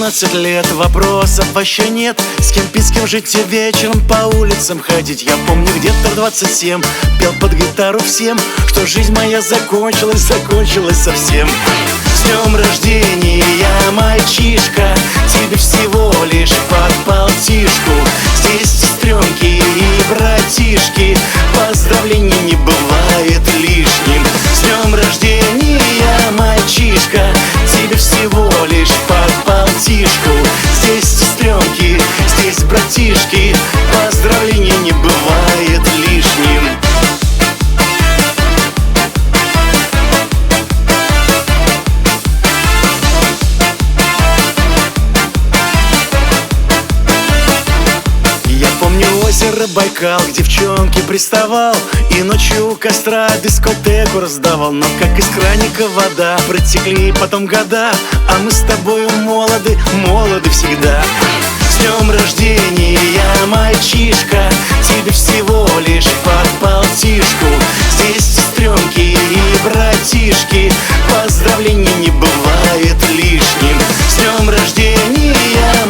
18 лет, вопросов вообще нет. С кем пить, с кем жить и вечером по улицам ходить. Я помню, где-то 27 пел под гитару всем, что жизнь моя закончилась, закончилась совсем. С днем рождения, мальчишка, тебе всего лишь под полтишку. Здесь сестренки и братишки, поздравлений не бывает лишним. С днем рождения, мальчишка, тебе всего лишь под полтишку. Здесь сестренки, здесь братишки, поздравления не бывает лишним. Озеро Байкал, к девчонке приставал и ночью у костра дискотеку раздавал. Но как из краника вода, протекли потом года, а мы с тобою молоды, молоды всегда. С днем рождения, мальчишка, тебе всего лишь под полтишку. Здесь сестренки и братишки, поздравлений не бывает лишним. С днем рождения,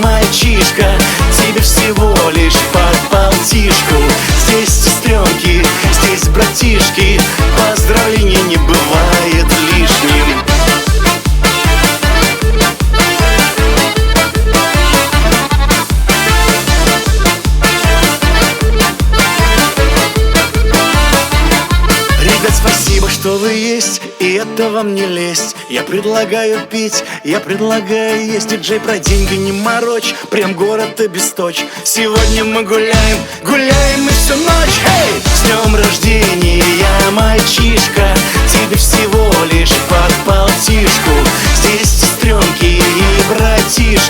мальчишка, тебе всего лишь под полтишку. Здесь сестренки, здесь братишки, поздравления не бывает лишним. Ребят, спасибо, что вы есть, и это вам не лезть. Я предлагаю пить, я предлагаю есть. Диджей, про деньги не морочь, прям город обесточь. Сегодня мы гуляем, гуляем мы всю ночь. Эй! С днем рождения, мальчишка, тебе всего лишь под полтишку. Здесь сестренки и братишки,